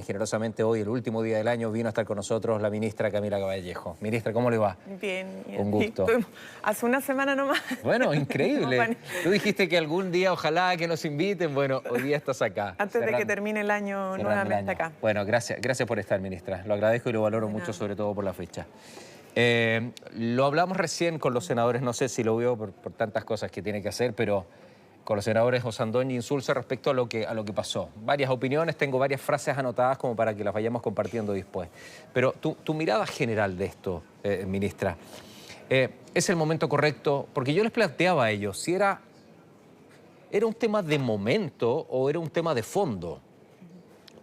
generosamente hoy, el último día del año, vino a estar con nosotros la ministra Camila Vallejo. Ministra, ¿cómo le va? Bien. Un gusto. Hace una semana nomás. Bueno, increíble. Tú dijiste que algún día ojalá que nos inviten. Bueno, hoy día estás acá. Antes de que termine el año nuevamente acá. Bueno, gracias por estar, ministra. Lo agradezco y lo valoro mucho, sobre todo por la fecha. Lo hablamos recién con los senadores, no sé si lo veo por tantas cosas que tiene que hacer, pero con los senadores Ossandón y Insulza respecto a lo que pasó. Varias opiniones, tengo varias frases anotadas como para que las vayamos compartiendo después. Pero tu mirada general de esto, ministra, ¿es el momento correcto? Porque yo les planteaba a ellos si era un tema de momento o era un tema de fondo.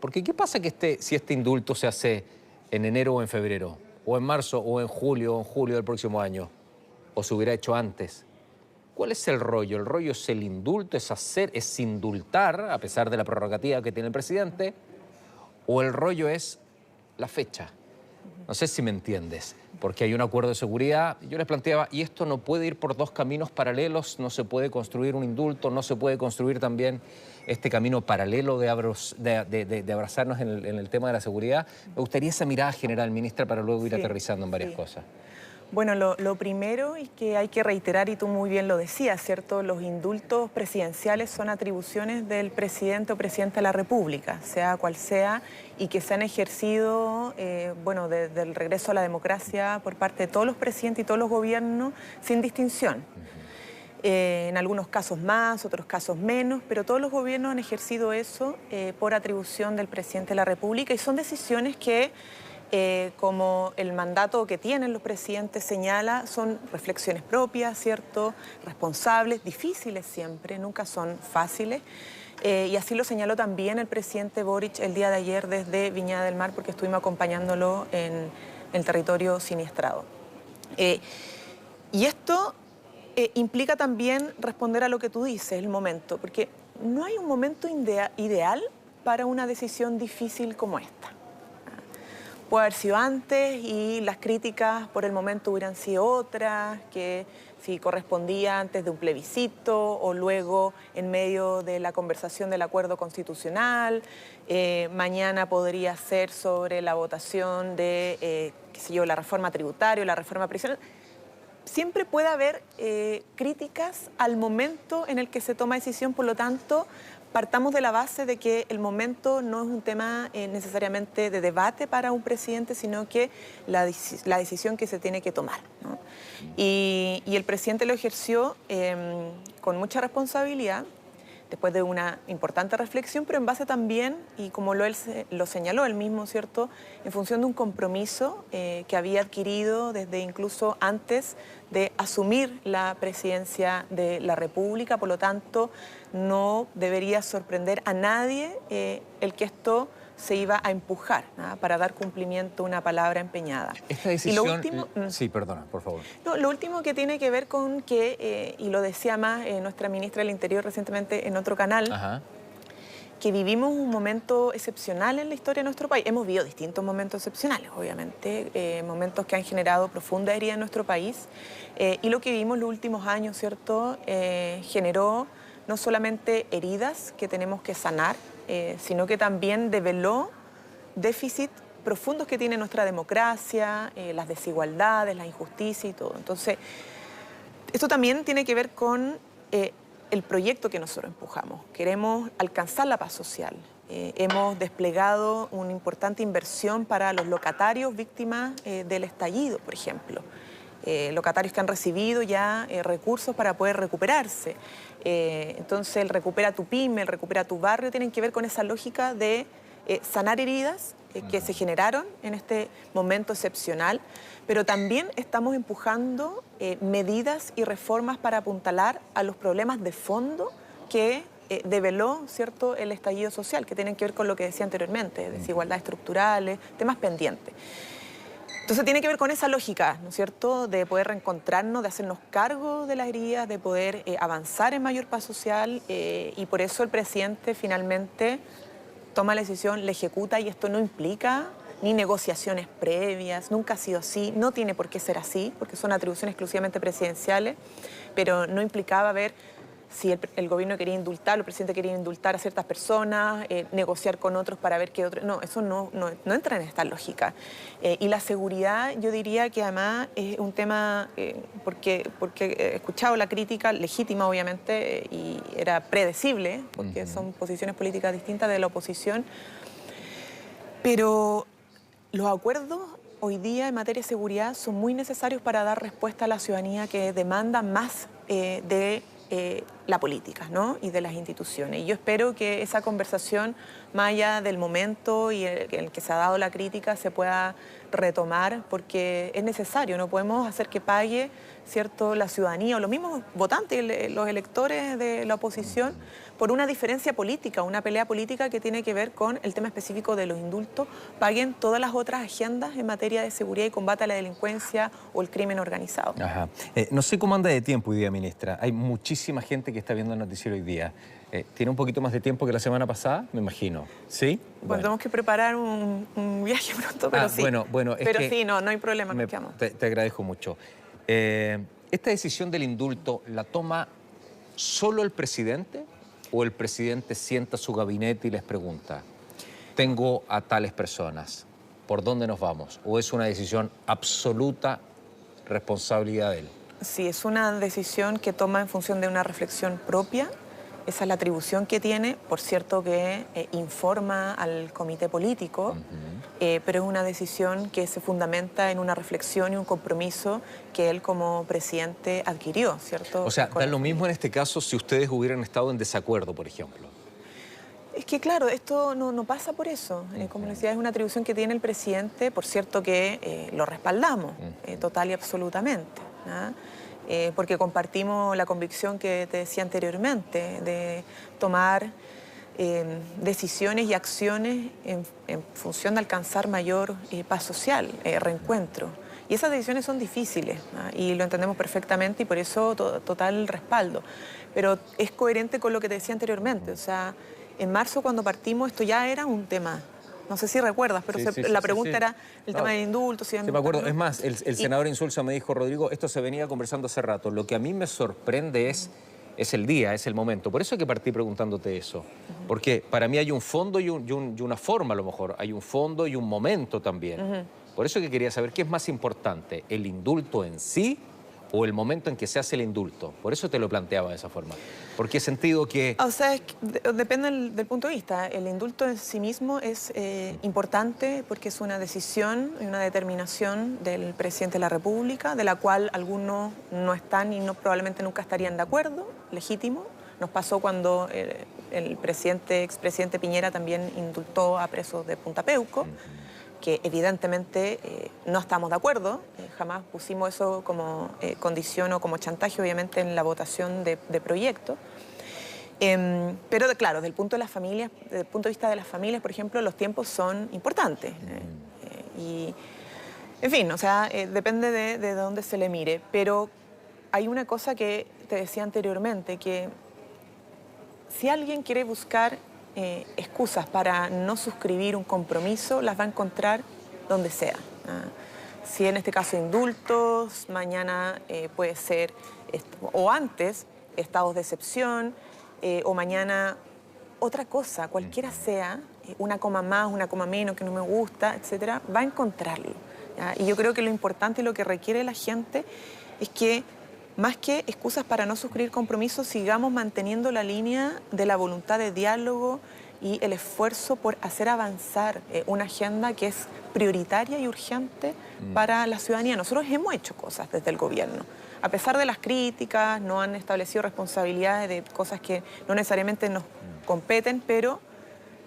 Porque ¿qué pasa si este indulto se hace en enero o en febrero? O en marzo o en julio del próximo año. O se hubiera hecho antes. ¿Cuál es el rollo? ¿El rollo es el indulto, es indultar, a pesar de la prerrogativa que tiene el presidente? ¿O el rollo es la fecha? No sé si me entiendes, porque hay un acuerdo de seguridad. Yo les planteaba, y esto no puede ir por dos caminos paralelos, no se puede construir un indulto, no se puede construir también este camino paralelo de abrazarnos en el tema de la seguridad. Me gustaría esa mirada general, ministra, para luego ir aterrizando en varias cosas. Bueno, lo primero es que hay que reiterar, y tú muy bien lo decías, ¿cierto? Los indultos presidenciales son atribuciones del presidente o presidenta de la República, sea cual sea, y que se han ejercido, bueno, desde el regreso a la democracia por parte de todos los presidentes y todos los gobiernos, sin distinción. En algunos casos más, otros casos menos, pero todos los gobiernos han ejercido eso por atribución del presidente de la República, y son decisiones que, como el mandato que tienen los presidentes señala, son reflexiones propias, ¿cierto? Responsables, difíciles siempre, nunca son fáciles. Y así lo señaló también el presidente Boric el día de ayer desde Viña del Mar, porque estuvimos acompañándolo en el territorio siniestrado. Y esto implica también responder a lo que tú dices, el momento, porque no hay un momento ideal para una decisión difícil como esta. Puede haber sido antes y las críticas por el momento hubieran sido otras, que si correspondía antes de un plebiscito o luego en medio de la conversación del acuerdo constitucional. Mañana podría ser sobre la votación de, qué sé yo, la reforma tributaria o la reforma previsional. Siempre puede haber críticas al momento en el que se toma decisión, por lo tanto, partamos de la base de que el momento no es un tema necesariamente de debate para un presidente, sino que la decisión que se tiene que tomar, ¿no? Y el presidente lo ejerció con mucha responsabilidad, después de una importante reflexión, pero en base también, y como él lo señaló él mismo, ¿cierto?, en función de un compromiso que había adquirido desde incluso antes de asumir la presidencia de la República. Por lo tanto, no debería sorprender a nadie el que esto se iba a empujar, ¿no?, para dar cumplimiento a una palabra empeñada. Esta decisión... Y lo último, sí, perdona, por favor. No, lo último que tiene que ver con que, y lo decía más nuestra ministra del Interior recientemente en otro canal, que vivimos un momento excepcional en la historia de nuestro país. Hemos vivido distintos momentos excepcionales, obviamente, momentos que han generado profunda herida en nuestro país, y lo que vivimos los últimos años, ¿cierto?, generó no solamente heridas que tenemos que sanar, sino que también develó déficit profundos que tiene nuestra democracia, las desigualdades, la injusticia y todo. Entonces, esto también tiene que ver con el proyecto que nosotros empujamos. Queremos alcanzar la paz social. Hemos desplegado una importante inversión para los locatarios víctimas del estallido, por ejemplo. Locatarios que han recibido ya recursos para poder recuperarse. Entonces, el Recupera tu Pyme, el Recupera tu Barrio, tienen que ver con esa lógica de sanar heridas que se generaron en este momento excepcional, pero también estamos empujando medidas y reformas para apuntalar a los problemas de fondo que develó, ¿cierto?, el estallido social, que tienen que ver con lo que decía anteriormente, desigualdades estructurales, temas pendientes. Entonces tiene que ver con esa lógica, ¿no es cierto?, de poder reencontrarnos, de hacernos cargo de las heridas, de poder avanzar en mayor paz social, y por eso el presidente finalmente toma la decisión, la ejecuta, y esto no implica ni negociaciones previas, nunca ha sido así, no tiene por qué ser así, porque son atribuciones exclusivamente presidenciales, pero no implicaba haber si el gobierno quería indultar, el presidente quería indultar a ciertas personas, negociar con otros para ver qué otros... No, eso no entra en esta lógica. Y la seguridad, yo diría que además es un tema, porque he escuchado la crítica, legítima obviamente, y era predecible, porque son posiciones políticas distintas de la oposición, pero los acuerdos hoy día en materia de seguridad son muy necesarios para dar respuesta a la ciudadanía que demanda más de la política, ¿no? Y de las instituciones. Y yo espero que esa conversación, más allá del momento y el que se ha dado la crítica, se pueda retomar, porque es necesario. No podemos hacer que pague, ¿cierto?, la ciudadanía o los mismos votantes, los electores de la oposición, por una diferencia política, una pelea política que tiene que ver con el tema específico de los indultos, paguen todas las otras agendas en materia de seguridad y combate a la delincuencia o el crimen organizado. Ajá. No sé cómo anda de tiempo hoy día, ministra. Hay muchísima gente que está viendo el noticiero hoy día. ¿Tiene un poquito más de tiempo que la semana pasada? Me imagino. ¿Sí? Bueno, tenemos que preparar un viaje pronto, pero sí. Bueno, pero sí, no hay problema. Te agradezco mucho. ¿Esta decisión del indulto la toma solo el presidente o el presidente sienta su gabinete y les pregunta, tengo a tales personas, ¿por dónde nos vamos? ¿O es una decisión absoluta responsabilidad de él? Sí, es una decisión que toma en función de una reflexión propia. Esa es la atribución que tiene, por cierto que informa al comité político, pero es una decisión que se fundamenta en una reflexión y un compromiso que él como presidente adquirió, ¿cierto? O sea, da lo mismo en este caso si ustedes hubieran estado en desacuerdo, por ejemplo. Es que claro, esto no pasa por eso. Como decía, es una atribución que tiene el presidente, por cierto que lo respaldamos total y absolutamente, ¿no? Porque compartimos la convicción que te decía anteriormente, de tomar decisiones y acciones en función de alcanzar mayor paz social, reencuentro. Y esas decisiones son difíciles, ¿no? Y lo entendemos perfectamente y por eso total respaldo. Pero es coherente con lo que te decía anteriormente. O sea, en marzo cuando partimos esto ya era un tema. No sé si recuerdas, pero la pregunta era el tema del indulto. Si me acuerdo. Es más, el senador Insulza me dijo, Rodrigo, esto se venía conversando hace rato. Lo que a mí me sorprende es el día, es el momento. Por eso es que partí preguntándote eso. Porque para mí hay un fondo y una forma a lo mejor. Hay un fondo y un momento también. Por eso que quería saber qué es más importante, el indulto en sí o el momento en que se hace el indulto. Por eso te lo planteaba de esa forma. Porque he sentido que... O sea, depende del punto de vista. El indulto en sí mismo es importante porque es una decisión y una determinación del presidente de la República, de la cual algunos no están y probablemente nunca estarían de acuerdo, legítimo. Nos pasó cuando el expresidente Piñera también indultó a presos de Punta Peuco, que evidentemente no estamos de acuerdo, jamás pusimos eso como condición o como chantaje, obviamente, en la votación de proyectos. Pero claro, desde el punto de vista de las familias, por ejemplo, los tiempos son importantes. Y, en fin, o sea, depende de dónde se le mire. Pero hay una cosa que te decía anteriormente, que si alguien quiere buscar excusas para no suscribir un compromiso, las va a encontrar donde sea. Si en este caso indultos, mañana puede ser, o antes, estados de excepción, o mañana otra cosa, cualquiera sea, una coma más, una coma menos, que no me gusta, etcétera, va a encontrarlo, ¿ya? Y yo creo que lo importante y lo que requiere la gente es que, más que excusas para no suscribir compromisos, sigamos manteniendo la línea de la voluntad de diálogo y el esfuerzo por hacer avanzar una agenda que es prioritaria y urgente para la ciudadanía. Nosotros hemos hecho cosas desde el gobierno. A pesar de las críticas, no han establecido responsabilidades de cosas que no necesariamente nos competen, pero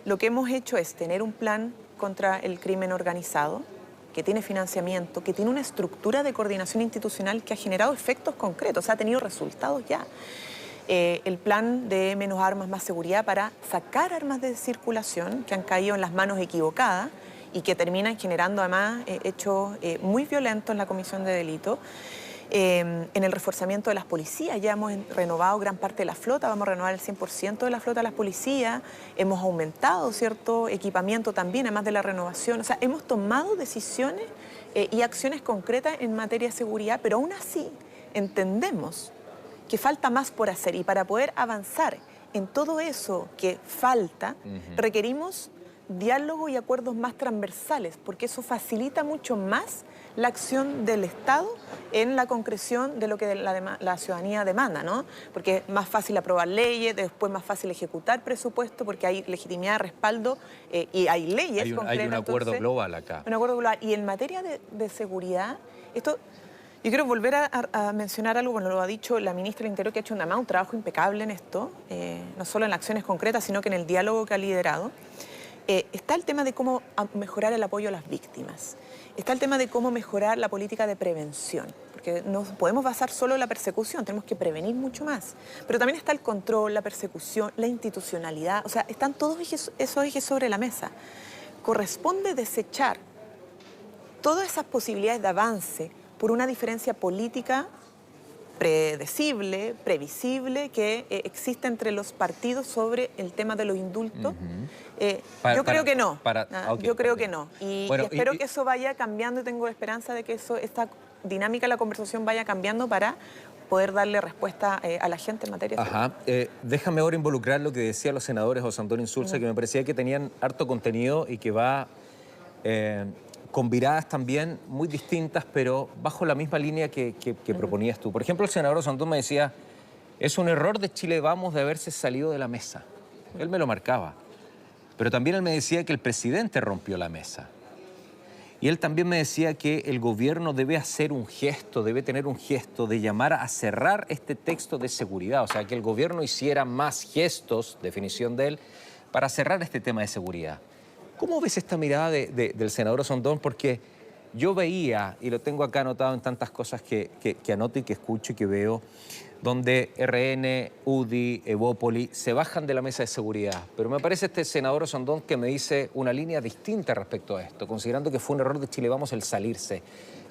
lo que hemos hecho es tener un plan contra el crimen organizado, que tiene financiamiento, que tiene una estructura de coordinación institucional que ha generado efectos concretos, ha tenido resultados ya. El plan de menos armas, más seguridad para sacar armas de circulación que han caído en las manos equivocadas y que terminan generando además hechos muy violentos en la comisión de delito. En el reforzamiento de las policías, ya hemos renovado gran parte de la flota, vamos a renovar el 100% de la flota de las policías, hemos aumentado cierto equipamiento también, además de la renovación. O sea, hemos tomado decisiones y acciones concretas en materia de seguridad, pero aún así entendemos que falta más por hacer, y para poder avanzar en todo eso que falta, requerimos diálogo y acuerdos más transversales, porque eso facilita mucho más la acción del Estado en la concreción de lo que la ciudadanía demanda, ¿no? Porque es más fácil aprobar leyes, después más fácil ejecutar presupuesto, porque hay legitimidad de respaldo y hay leyes concretas. Hay un acuerdo entonces, global acá. Un acuerdo global. Y en materia de seguridad, esto... Yo quiero volver a mencionar algo, bueno, lo ha dicho la ministra del Interior, que ha hecho un trabajo impecable en esto, no solo en acciones concretas, sino que en el diálogo que ha liderado. Está el tema de cómo mejorar el apoyo a las víctimas. Está el tema de cómo mejorar la política de prevención, porque no podemos basar solo en la persecución, tenemos que prevenir mucho más. Pero también está el control, la persecución, la institucionalidad, o sea, están todos esos ejes sobre la mesa. Corresponde desechar todas esas posibilidades de avance por una diferencia política predecible, previsible, que existe entre los partidos sobre el tema de los indultos. Yo creo que no. Yo creo que no. Y espero que eso vaya cambiando, y tengo esperanza de que esta dinámica de la conversación vaya cambiando para poder darle respuesta a la gente en materia de déjame ahora involucrar lo que decían los senadores José Antonio Insulza, que me parecía que tenían harto contenido y que va... con viradas también muy distintas, pero bajo la misma línea que proponías tú. Por ejemplo, el senador Osandón me decía, es un error de Chile Vamos de haberse salido de la mesa. Él me lo marcaba. Pero también él me decía que el presidente rompió la mesa. Y él también me decía que el gobierno debe hacer un gesto, debe tener un gesto de llamar a cerrar este texto de seguridad. O sea, que el gobierno hiciera más gestos, definición de él, para cerrar este tema de seguridad. ¿Cómo ves esta mirada del senador Osandón? Porque yo veía, y lo tengo acá anotado en tantas cosas que anoto y que escucho y que veo, donde RN, UDI, Evópoli se bajan de la mesa de seguridad. Pero me parece este senador Osandón que me dice una línea distinta respecto a esto, considerando que fue un error de Chile Vamos el salirse.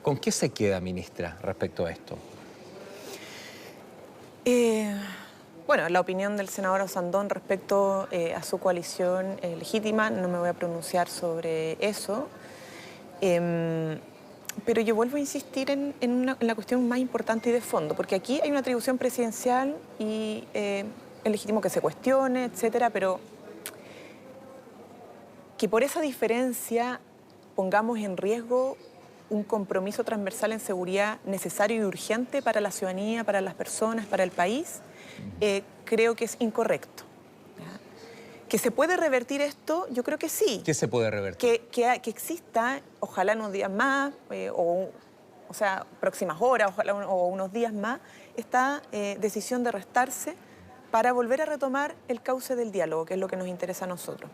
¿Con qué se queda, ministra, respecto a esto? Bueno, la opinión del senador Osandón respecto a su coalición legítima, no me voy a pronunciar sobre eso, pero yo vuelvo a insistir en la cuestión más importante y de fondo, porque aquí hay una atribución presidencial y es legítimo que se cuestione, etcétera, pero que por esa diferencia pongamos en riesgo un compromiso transversal en seguridad necesario y urgente para la ciudadanía, para las personas, para el país, creo que es incorrecto. ¿Que se puede revertir esto? Yo creo que sí. ¿Qué se puede revertir? Que exista, ojalá en unos días más, o sea, próximas horas, ojalá o unos días más, esta decisión de restarse para volver a retomar el cauce del diálogo, que es lo que nos interesa a nosotros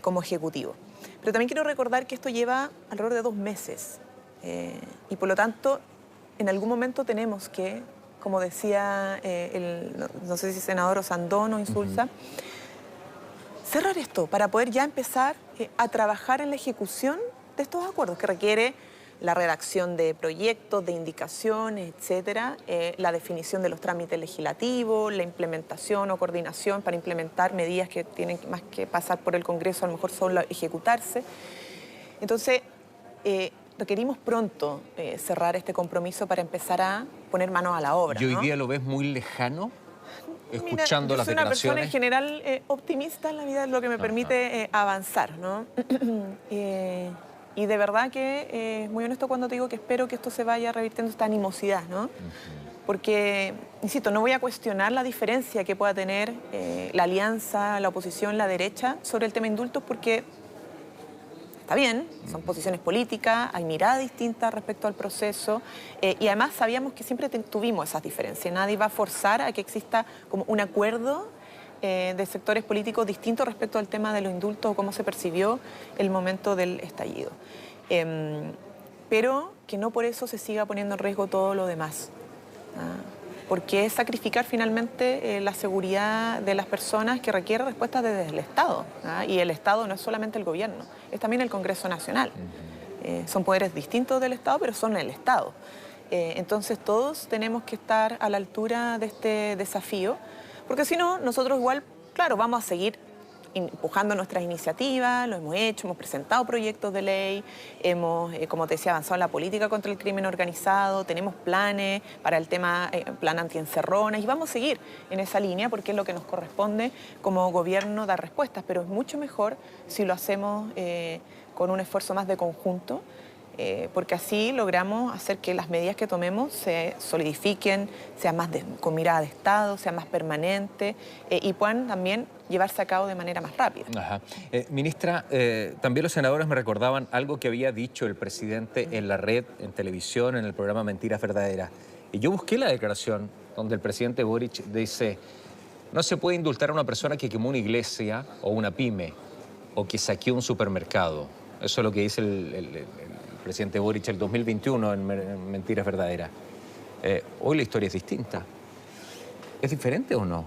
como Ejecutivo. Pero también quiero recordar que esto lleva alrededor de 2 meses y por lo tanto en algún momento tenemos que, como decía no sé si senador Osandón o Insulza, cerrar esto para poder ya empezar a trabajar en la ejecución de estos acuerdos, que requiere la redacción de proyectos, de indicaciones, etcétera, la definición de los trámites legislativos, la implementación o coordinación para implementar medidas que tienen más que pasar por el Congreso, a lo mejor solo ejecutarse. Entonces, requerimos pronto cerrar este compromiso para empezar a poner manos a la obra. ¿Y hoy día lo ves muy lejano? Escuchando las declaraciones. Yo soy una persona en general optimista en la vida, es lo que me permite avanzar, ¿no? Y de verdad que, muy honesto cuando te digo que espero que esto se vaya revirtiendo, esta animosidad, ¿no? Porque, insisto, no voy a cuestionar la diferencia que pueda tener la alianza, la oposición, la derecha sobre el tema de indultos, porque está bien, son posiciones políticas, hay miradas distintas respecto al proceso y además sabíamos que siempre tuvimos esas diferencias. Nadie va a forzar a que exista como un acuerdo de sectores políticos distintos respecto al tema de los indultos o cómo se percibió el momento del estallido. Pero que no por eso se siga poniendo en riesgo todo lo demás. Porque es sacrificar finalmente la seguridad de las personas que requiere respuestas desde el Estado. Y el Estado no es solamente el gobierno, es también el Congreso Nacional. Son poderes distintos del Estado, pero son el Estado. Entonces todos tenemos que estar a la altura de este desafío, porque si no, nosotros igual, claro, vamos a seguir empujando nuestras iniciativas, lo hemos hecho, hemos presentado proyectos de ley, hemos, como te decía, avanzado en la política contra el crimen organizado, tenemos planes para el tema, plan antiencerronas, y vamos a seguir en esa línea porque es lo que nos corresponde como gobierno dar respuestas, pero es mucho mejor si lo hacemos con un esfuerzo más de conjunto, porque así logramos hacer que las medidas que tomemos se solidifiquen, sean más con mirada de Estado, sean más permanentes y puedan también llevarse a cabo de manera más rápida. Ajá. Ministra, también los senadores me recordaban algo que había dicho el presidente en la red, en televisión, en el programa Mentiras Verdaderas. Y yo busqué la declaración donde el presidente Boric dice: no se puede indultar a una persona que quemó una iglesia o una pyme o que saqueó un supermercado. Eso es lo que dice el presidente Boric el 2021 en Mentiras Verdaderas. Hoy la historia es distinta. ¿Es diferente o no?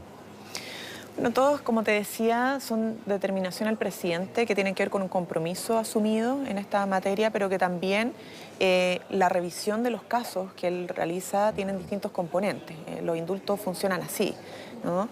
Bueno, todos, como te decía, son determinación del presidente que tienen que ver con un compromiso asumido en esta materia, pero que también la revisión de los casos que él realiza tienen distintos componentes. Los indultos funcionan así, ¿no?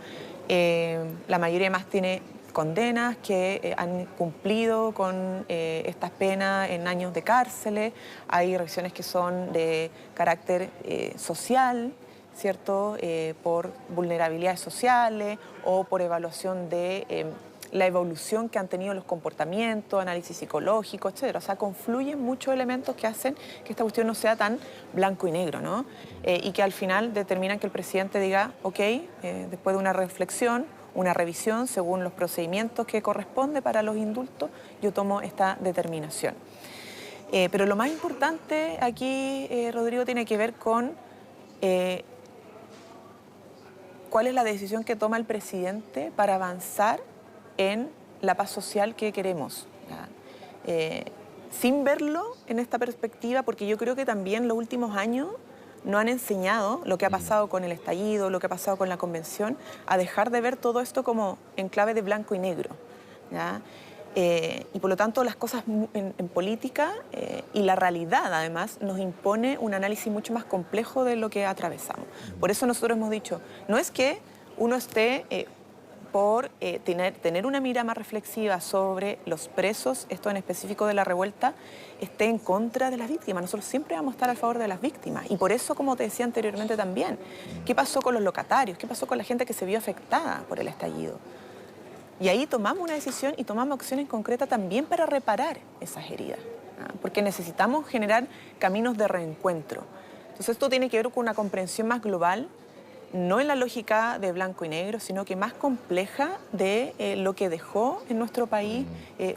La mayoría más tiene condenas que han cumplido con estas penas en años de cárceles. Hay revisiones que son de carácter social, ¿cierto? Por vulnerabilidades sociales o por evaluación de la evolución que han tenido los comportamientos, análisis psicológico, etc. O sea, confluyen muchos elementos que hacen que esta cuestión no sea tan blanco y negro, ¿no? Y que al final determinan que el presidente diga, ok, después de una reflexión, una revisión según los procedimientos que corresponde para los indultos, yo tomo esta determinación. Pero lo más importante aquí, Rodrigo, tiene que ver con cuál es la decisión que toma el presidente para avanzar en la paz social que queremos. Sin verlo en esta perspectiva, porque yo creo que también los últimos años no han enseñado lo que ha pasado con el estallido, lo que ha pasado con la convención, a dejar de ver todo esto como en clave de blanco y negro, ¿ya? Y por lo tanto las cosas en política y la realidad además nos impone un análisis mucho más complejo de lo que atravesamos. Por eso nosotros hemos dicho, no es que uno esté por tener una mirada más reflexiva sobre los presos, esto en específico de la revuelta, esté en contra de las víctimas. Nosotros siempre vamos a estar a favor de las víctimas. Y por eso, como te decía anteriormente también, ¿qué pasó con los locatarios? ¿Qué pasó con la gente que se vio afectada por el estallido? Y ahí tomamos una decisión y tomamos acciones concretas también para reparar esas heridas, ¿no? Porque necesitamos generar caminos de reencuentro. Entonces esto tiene que ver con una comprensión más global, no en la lógica de blanco y negro, sino que más compleja de lo que dejó en nuestro país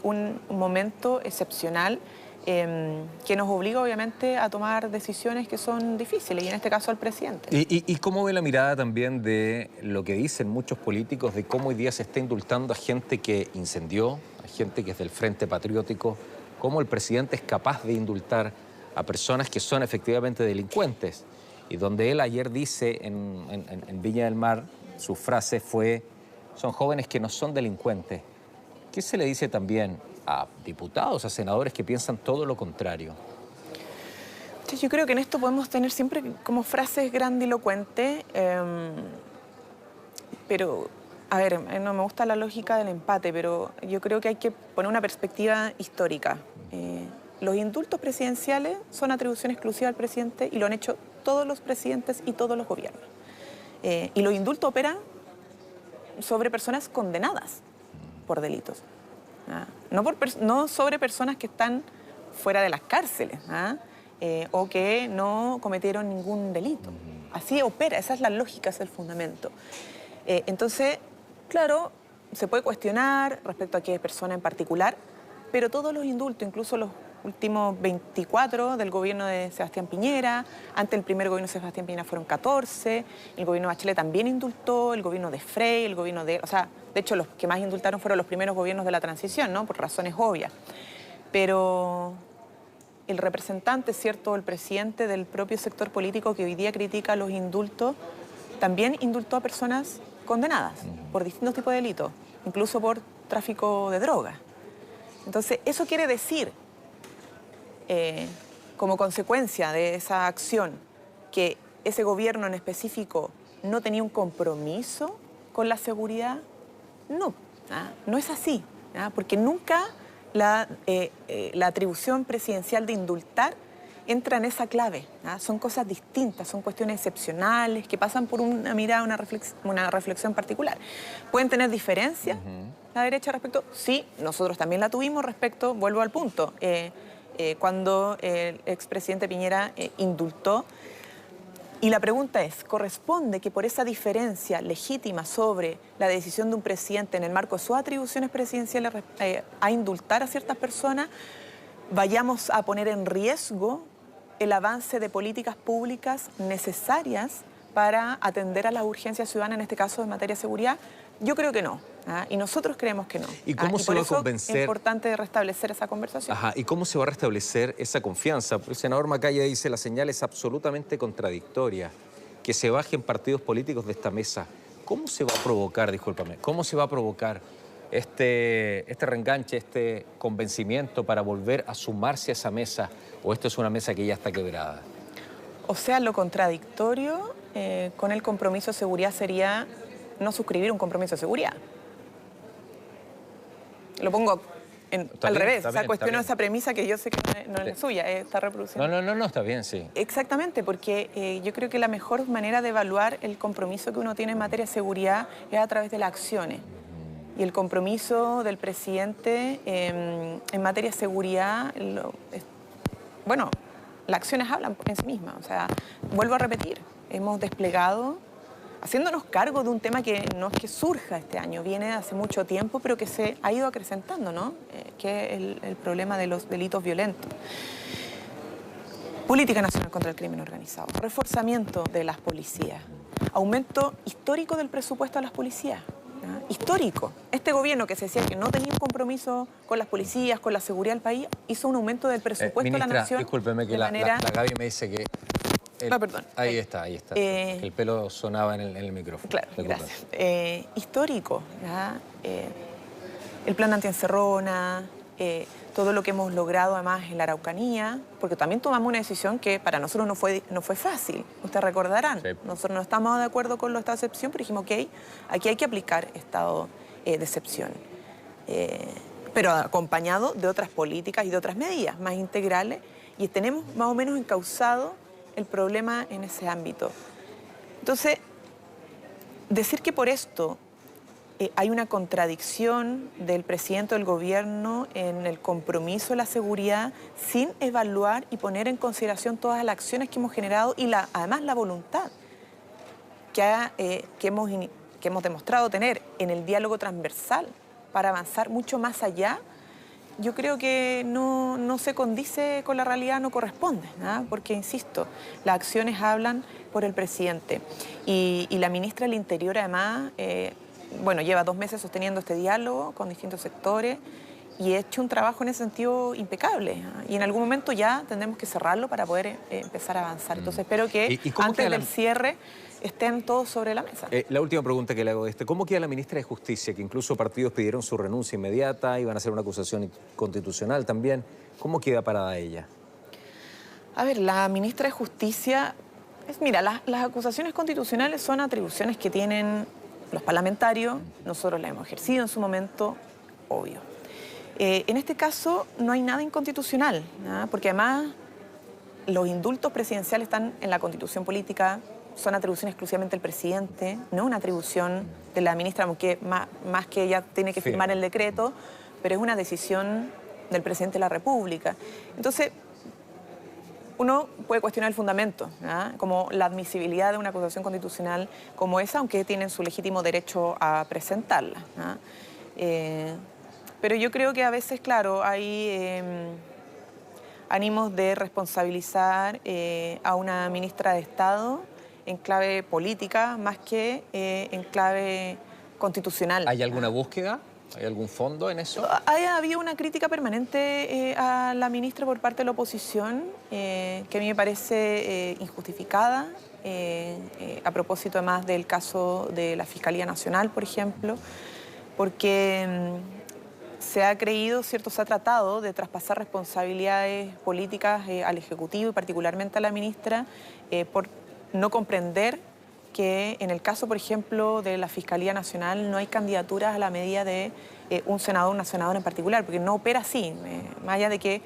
un momento excepcional que nos obliga obviamente a tomar decisiones que son difíciles, y en este caso al presidente. ¿Y cómo ve la mirada también de lo que dicen muchos políticos de cómo hoy día se está indultando a gente que incendió, a gente que es del Frente Patriótico? ¿Cómo el presidente es capaz de indultar a personas que son efectivamente delincuentes? Y donde él ayer dice en Viña del Mar, su frase fue: son jóvenes que no son delincuentes. ¿Qué se le dice también a diputados, a senadores que piensan todo lo contrario? Yo creo que en esto podemos tener siempre como frases grandilocuentes, pero, a ver, no me gusta la lógica del empate, pero yo creo que hay que poner una perspectiva histórica. Los indultos presidenciales son atribución exclusiva al presidente y lo han hecho todos los presidentes y todos los gobiernos. Y los indultos operan sobre personas condenadas por delitos. No sobre personas que están fuera de las cárceles o que no cometieron ningún delito. Así opera, esa es la lógica, ese es el fundamento. Entonces, claro, se puede cuestionar respecto a qué persona en particular, pero todos los indultos, incluso los últimos 24 del gobierno de Sebastián Piñera, ante el primer gobierno de Sebastián Piñera fueron 14, el gobierno de Bachelet también indultó, el gobierno de Frey, el gobierno de... O sea, de hecho, los que más indultaron fueron los primeros gobiernos de la transición, ¿no? Por razones obvias. Pero el representante, ¿cierto?, el presidente del propio sector político que hoy día critica los indultos, también indultó a personas condenadas por distintos tipos de delitos, incluso por tráfico de drogas. Entonces, eso quiere decir, como consecuencia de esa acción, que ese gobierno en específico no tenía un compromiso con la seguridad. No, No es así, porque nunca la atribución presidencial de indultar entra en esa clave. Son cosas distintas, son cuestiones excepcionales que pasan por una mirada, una reflexión particular. ¿Pueden tener diferencias la derecha respecto? Sí, nosotros también la tuvimos respecto, vuelvo al punto, cuando el expresidente Piñera indultó. Y la pregunta es, ¿corresponde que por esa diferencia legítima sobre la decisión de un presidente en el marco de sus atribuciones presidenciales a indultar a ciertas personas, vayamos a poner en riesgo el avance de políticas públicas necesarias para atender a las urgencias ciudadanas, en este caso en materia de seguridad? Yo creo que no. Y nosotros creemos que no. ¿Y cómo se va a convencer? Es importante restablecer esa conversación. ¿Y cómo se va a restablecer esa confianza? El senador Macaya dice, la señal es absolutamente contradictoria, que se bajen partidos políticos de esta mesa. ¿Cómo se va a provocar, discúlpame, cómo se va a provocar este reenganche, este convencimiento para volver a sumarse a esa mesa? ¿O esto es una mesa que ya está quebrada? O sea, lo contradictorio con el compromiso de seguridad sería no suscribir un compromiso de seguridad. Lo pongo al revés, o sea, cuestiono esa premisa que yo sé que no es la suya, está reproduciendo. No, está bien, sí. Exactamente, porque yo creo que la mejor manera de evaluar el compromiso que uno tiene en materia de seguridad es a través de las acciones. Y el compromiso del presidente en materia de seguridad, bueno, las acciones hablan por en sí mismas. O sea, vuelvo a repetir, hemos desplegado, haciéndonos cargo de un tema que no es que surja este año, viene hace mucho tiempo, pero que se ha ido acrecentando, ¿no? Que es el problema de los delitos violentos. Política nacional contra el crimen organizado, reforzamiento de las policías, aumento histórico del presupuesto a las policías. Histórico. Este gobierno que se decía que no tenía un compromiso con las policías, con la seguridad del país, hizo un aumento del presupuesto de la nación. Discúlpeme que la Gaby me dice que... perdón. Ahí está. El pelo sonaba en el micrófono. Claro, gracias. Histórico. El plan antiencerrona, todo lo que hemos logrado además en la Araucanía, porque también tomamos una decisión que para nosotros no fue fácil, ustedes recordarán. Sí. Nosotros no estamos de acuerdo con los estados de excepción, pero dijimos, ok, aquí hay que aplicar estado de excepción. Pero acompañado de otras políticas y de otras medidas más integrales, y tenemos más o menos encauzado el problema en ese ámbito. Entonces, decir que por esto hay una contradicción del presidente del gobierno en el compromiso de la seguridad sin evaluar y poner en consideración todas las acciones que hemos generado y además la voluntad que hemos demostrado tener en el diálogo transversal para avanzar mucho más allá, yo creo que no se condice con la realidad, no corresponde, porque, insisto, las acciones hablan por el presidente. Y la ministra del Interior, además, lleva 2 meses sosteniendo este diálogo con distintos sectores y ha hecho un trabajo en ese sentido impecable. Y en algún momento ya tendremos que cerrarlo para poder empezar a avanzar. Entonces espero que antes del cierre estén todos sobre la mesa. La última pregunta que le hago de ¿cómo queda la ministra de Justicia? Que incluso partidos pidieron su renuncia inmediata, iban a hacer una acusación constitucional también. ¿Cómo queda parada ella? A ver, la ministra de Justicia... Mira, las acusaciones constitucionales son atribuciones que tienen los parlamentarios, nosotros las hemos ejercido en su momento, obvio. En este caso no hay nada inconstitucional, porque además los indultos presidenciales están en la Constitución política, son atribuciones exclusivamente del presidente, no una atribución de la ministra, aunque más que ella tiene que firmar el decreto, pero es una decisión del presidente de la República. Entonces, uno puede cuestionar el fundamento, como la admisibilidad de una acusación constitucional como esa, aunque tienen su legítimo derecho a presentarla. Pero yo creo que a veces, claro, hay ánimos de responsabilizar a una ministra de Estado en clave política más que en clave constitucional. ¿Hay alguna búsqueda? ¿Hay algún fondo en eso? Ha habido una crítica permanente a la ministra por parte de la oposición, que a mí me parece injustificada, a propósito además del caso de la Fiscalía Nacional, por ejemplo, porque se ha creído, ¿cierto?, se ha tratado de traspasar responsabilidades políticas al Ejecutivo y particularmente a la ministra por no comprender que en el caso, por ejemplo, de la Fiscalía Nacional no hay candidaturas a la medida de un senador o una senadora en particular, porque no opera así, más allá de que...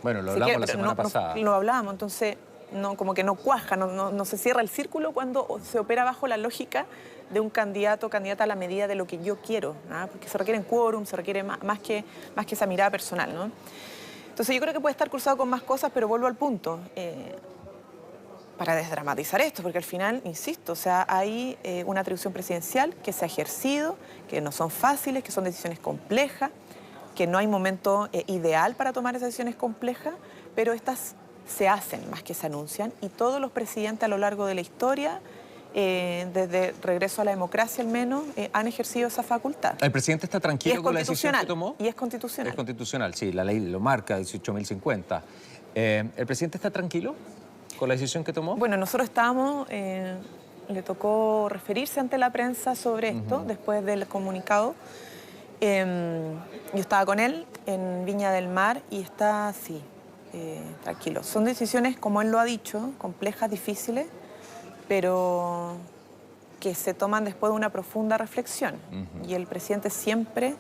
Bueno, lo hablamos la semana pasada. Lo hablábamos, entonces no, como que no cuaja, no se cierra el círculo cuando se opera bajo la lógica de un candidato o candidata a la medida de lo que yo quiero, ¿no? Porque se requieren quórum, se requiere más que esa mirada personal, ¿no? Entonces yo creo que puede estar cruzado con más cosas, pero vuelvo al punto. Para desdramatizar esto, porque al final, insisto, o sea, hay una atribución presidencial que se ha ejercido, que no son fáciles, que son decisiones complejas, que no hay momento ideal para tomar esas decisiones complejas, pero estas se hacen más que se anuncian, y todos los presidentes a lo largo de la historia, desde regreso a la democracia al menos, han ejercido esa facultad. ¿El presidente está tranquilo con la decisión que tomó? Y es constitucional. Es constitucional, sí, la ley lo marca, 18.050. ¿El presidente está tranquilo con la decisión que tomó? Bueno, nosotros estábamos, le tocó referirse ante la prensa sobre esto, después del comunicado. Yo estaba con él en Viña del Mar y está así, tranquilo. Son decisiones, como él lo ha dicho, complejas, difíciles, pero que se toman después de una profunda reflexión. Y el presidente siempre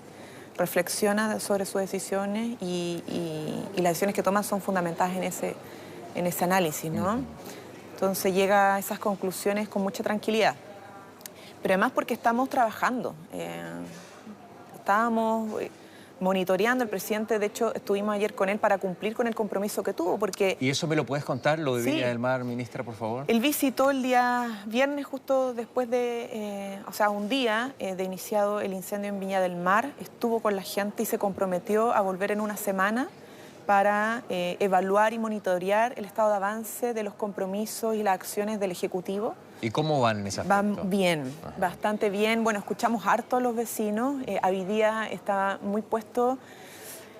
reflexiona sobre sus decisiones y las decisiones que toman son fundamentadas en ese análisis, ¿no? Entonces llega a esas conclusiones con mucha tranquilidad. Pero además porque estamos trabajando. Estábamos monitoreando. El presidente, de hecho, estuvimos ayer con él para cumplir con el compromiso que tuvo, porque... ¿Y eso me lo puedes contar, lo de Sí. Viña del Mar, ministra, por favor? Él visitó el día viernes, justo después de, o sea, un día de iniciado el incendio en Viña del Mar, estuvo con la gente y se comprometió a volver en una semana para evaluar y monitorear el estado de avance de los compromisos y las acciones del Ejecutivo. ¿Y cómo van en ese aspecto? Van bien, bastante bien. Bueno, escuchamos harto a los vecinos. Hoy día está muy puesto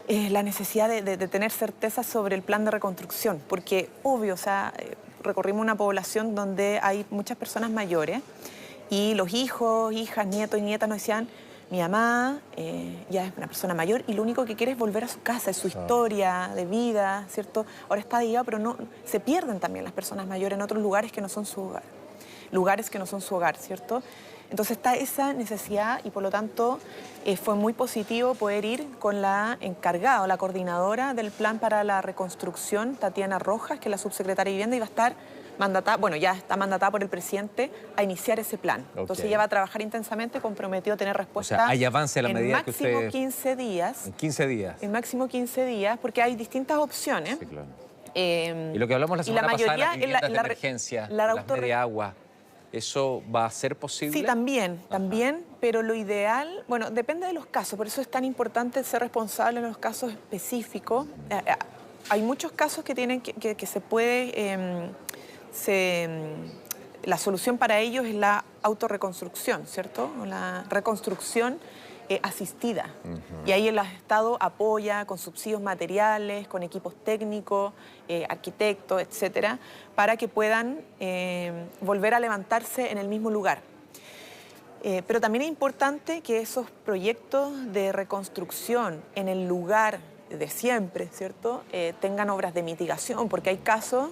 la necesidad de tener certeza sobre el plan de reconstrucción, porque obvio, o sea, recorrimos una población donde hay muchas personas mayores y los hijos, hijas, nietos y nietas nos decían: mi mamá ya es una persona mayor y lo único que quiere es volver a su casa, es su historia de vida, ¿cierto? Ahora está allá, pero no, se pierden también las personas mayores en otros lugares que no son su hogar. Lugares que no son su hogar, ¿cierto? Entonces está esa necesidad y por lo tanto fue muy positivo poder ir con la encargada, la coordinadora del plan para la reconstrucción, Tatiana Rojas, que es la subsecretaria de Vivienda, y va a estar mandatada, bueno, ya está mandatada por el presidente a iniciar ese plan. Entonces ella va a trabajar intensamente, comprometió a tener respuesta. O sea, hay avance a la medida que usted... En máximo 15 días. En 15 días. En máximo 15 días, porque hay distintas opciones. Sí, claro. Y lo que hablamos la semana pasada, las viviendas de emergencia, las media agua, ¿eso va a ser posible? Sí, también, pero lo ideal, bueno, depende de los casos, por eso es tan importante ser responsable en los casos específicos. Hay muchos casos que tienen que se puede, la solución para ellos es la autorreconstrucción, ¿cierto? La reconstrucción asistida. Y ahí el Estado apoya con subsidios materiales, con equipos técnicos, arquitectos, etcétera, para que puedan volver a levantarse en el mismo lugar. Pero también es importante que esos proyectos de reconstrucción en el lugar de siempre, ¿cierto? Tengan obras de mitigación, porque hay casos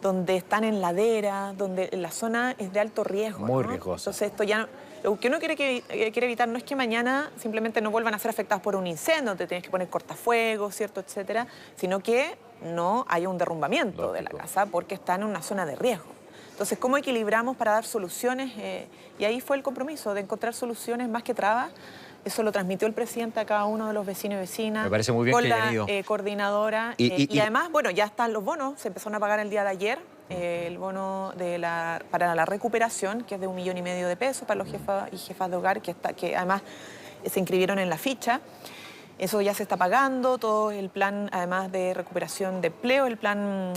donde están en ladera, donde la zona es de alto riesgo. Muy ¿no? riesgosa. Entonces esto ya... Lo que uno quiere evitar no es que mañana simplemente no vuelvan a ser afectados por un incendio, donde tienes que poner cortafuegos, ¿cierto?, etcétera, sino que no haya un derrumbamiento de la casa porque están en una zona de riesgo. Entonces, ¿cómo equilibramos para dar soluciones? Y ahí fue el compromiso de encontrar soluciones más que trabas. Eso lo transmitió el presidente a cada uno de los vecinos y vecinas. Me parece muy bien con que haya ido. La coordinadora. Y además, bueno, ya están los bonos, se empezaron a pagar el día de ayer. El bono para la recuperación, que es de 1,5 millones de pesos para los jefas y jefas de hogar, que además se inscribieron en la ficha. Eso ya se está pagando, todo el plan, además de recuperación de empleo, el plan,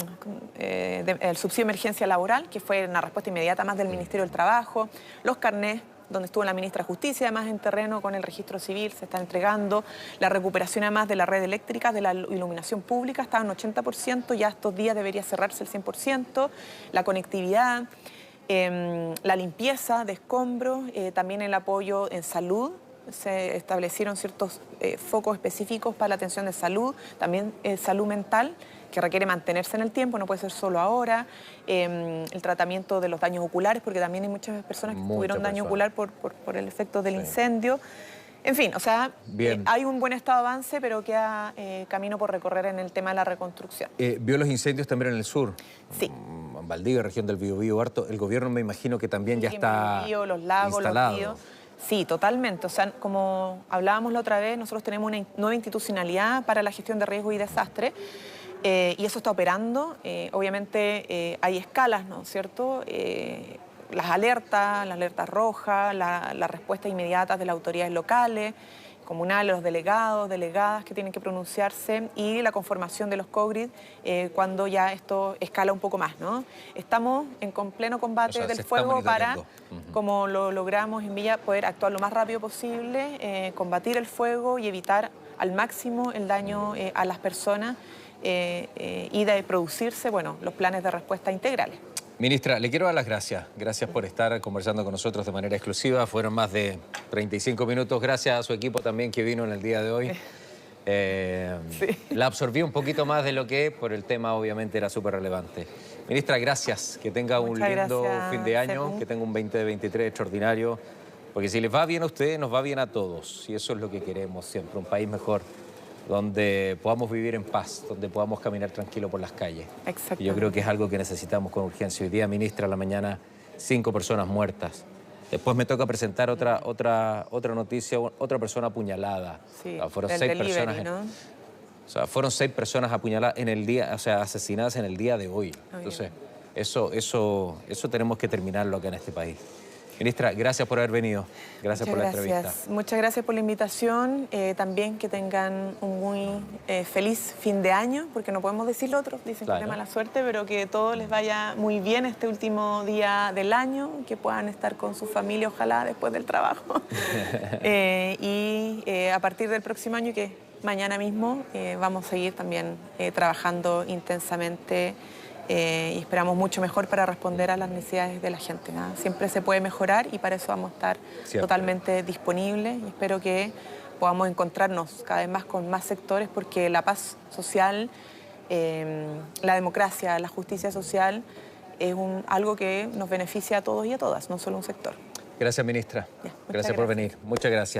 el subsidio de emergencia laboral, que fue una respuesta inmediata más del Ministerio del Trabajo, los carnés, donde estuvo la ministra de Justicia, además en terreno con el registro civil, se está entregando. La recuperación además de la red eléctrica, de la iluminación pública, estaba en 80%, ya estos días debería cerrarse el 100%. La conectividad, la limpieza de escombros, también el apoyo en salud. Se establecieron ciertos focos específicos para la atención de salud, también salud mental, que requiere mantenerse en el tiempo, no puede ser solo ahora. El tratamiento de los daños oculares, porque también hay muchas personas que tuvieron daño ocular por el efecto del incendio. En fin, o sea, hay un buen estado de avance, pero queda camino por recorrer en el tema de la reconstrucción. ¿Vio los incendios también en el sur? Sí. En Valdivia, región del Biobío, harto. El gobierno me imagino que también ya está Biobío, los lagos, instalado. los ríos. Sí, totalmente. O sea, como hablábamos la otra vez, nosotros tenemos una nueva institucionalidad para la gestión de riesgo y desastre. Y eso está operando. Obviamente hay escalas, ¿no es cierto? Las alertas rojas, las respuestas inmediatas de las autoridades locales, comunales, los delegados, delegadas que tienen que pronunciarse y la conformación de los COGRID cuando ya esto escala un poco más, ¿no? Estamos en pleno combate del fuego para, como lo logramos en Villa, poder actuar lo más rápido posible, combatir el fuego y evitar al máximo el daño a las personas y de producirse, bueno, los planes de respuesta integrales. Ministra, le quiero dar las gracias. Gracias por estar conversando con nosotros de manera exclusiva. Fueron más de 35 minutos. Gracias a su equipo también que vino en el día de hoy. La absorbí un poquito más de lo que por el tema obviamente era súper relevante. Ministra, gracias. Que tenga un lindo fin de año, que tenga un 2023 extraordinario. Porque si les va bien a ustedes, nos va bien a todos. Y eso es lo que queremos siempre, un país mejor, donde podamos vivir en paz, donde podamos caminar tranquilo por las calles. Y yo creo que es algo que necesitamos con urgencia. Hoy día, ministra, a la mañana, 5 personas muertas. Después me toca presentar otra noticia, otra persona apuñalada. Sí, fueron 6 personas, ¿no? O sea, fueron 6 personas apuñaladas en el día, o sea, asesinadas en el día de hoy. Entonces, eso tenemos que terminarlo acá en este país. Ministra, gracias por haber venido. Gracias por la entrevista. Muchas gracias por la invitación. También que tengan un muy feliz fin de año, porque no podemos decir lo otro, dicen que es mala suerte, pero que todo les vaya muy bien este último día del año, que puedan estar con su familia, ojalá, después del trabajo. A partir del próximo año, que mañana mismo, vamos a seguir también trabajando intensamente y esperamos mucho mejor para responder a las necesidades de la gente, ¿no? Siempre se puede mejorar y para eso vamos a estar totalmente disponibles y espero que podamos encontrarnos cada vez más con más sectores porque la paz social, la democracia, la justicia social es algo que nos beneficia a todos y a todas, no solo un sector. Gracias, ministra. Gracias por venir. Muchas gracias.